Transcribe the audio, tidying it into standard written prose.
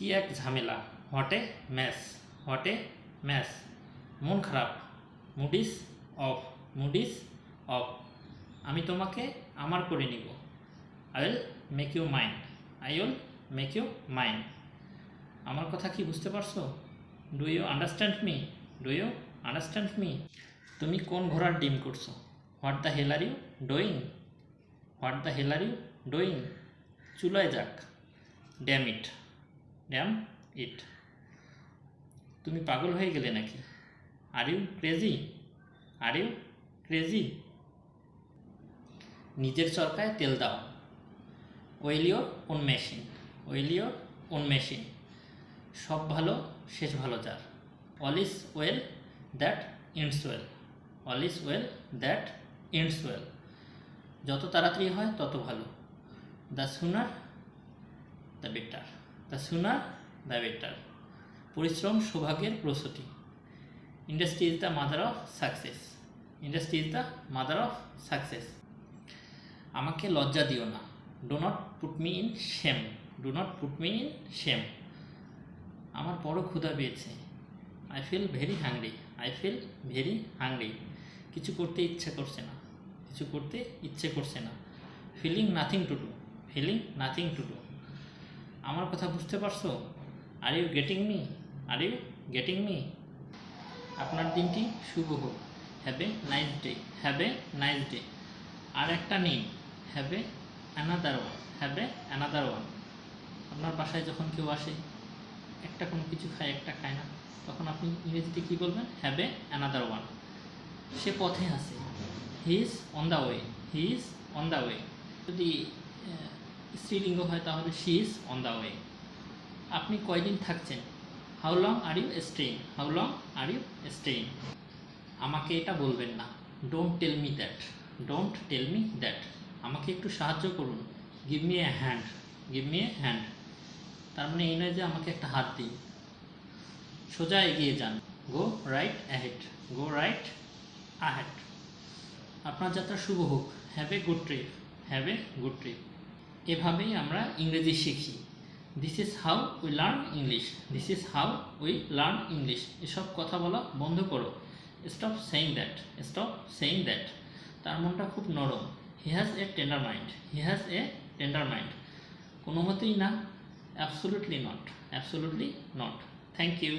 কি এক ঝামেলা, what a mess, what a mess. মন খারাপ, mood is off, mood is off. আমি তোমাকে আমার করে নিব, I will make you mine, I will make you mine. আমার কথা কি বুঝতে পারছো? Do you understand me, do you understand me. তুমি কোন ঘোড়ার ডিম করছো? What the hell are you doing, what the hell are you doing. চুলায় যাক, ড্যাম ইট, ড্যাম ইট। তুমি পাগল হয়ে গেলে নাকি? Are you crazy, are you crazy. নিজের চরকায় তেল দাও, oil your own machine, oil your own machine. সব ভালো শেষ ভালো যার, all is well that ends well, all is well that ends well. যত তাড়াতাড়ি হয় তত ভালো, the sooner the better, the sooner the better. পরিশ্রম সৌভাগ্যের প্রসূতি, industry is the mother of success, industry is the mother of success. আমাকে লজ্জা দিও না, do not put me in shame, do not put me in shame. আমার বড় ক্ষুধা পেয়েছে, I feel very hungry, I feel very hungry. কিছু করতে ইচ্ছে করছে না, কিছু করতে ইচ্ছে করছে না। Feeling nothing to do, feeling nothing to do. আমার কথা বুঝতে পারছো? Are you getting me, are you getting me. আপনার দিনটি শুভ হোক, have a nice day, have a nice day. আর একটা নেই, have a another one, have a another one. আপনার বাসায় যখন কেউ আসে, একটা কোনো কিছু খায় একটা খায় না, তখন আপনি ইংরেজিতে কী বলবেন? Have a another one. সে পথে আসে, he is on the way, he is on the way. যদি স্ত্রীলিঙ্গ হয় তাহলে she is on the way. আপনি কয়দিন থাকছেন? How long are you staying, how long are you staying. আমাকে এটা বলবেন না, don't tell me that, don't tell me that. আমাকে একটু সাহায্য করুন, give me a hand, give me a hand. তার মানে এই নয় যে আমাকে একটা হাত দিন। সোজা এগিয়ে যান, গো রাইট অ্যাহেড, গো রাইট অ্যাহেড। আপনার যাত্রা শুভ হোক, have a good trip, have a good trip. এভাবেই আমরা ইংরেজি শিখি। This is how we learn English, this is how we learn English. এসব কথা বলা বন্ধ করো, stop saying that, stop saying that. তার মনটা খুব নরম, he has a tender mind, he has a tender mind. কোনো মতেই না, absolutely not, absolutely not. Thank you.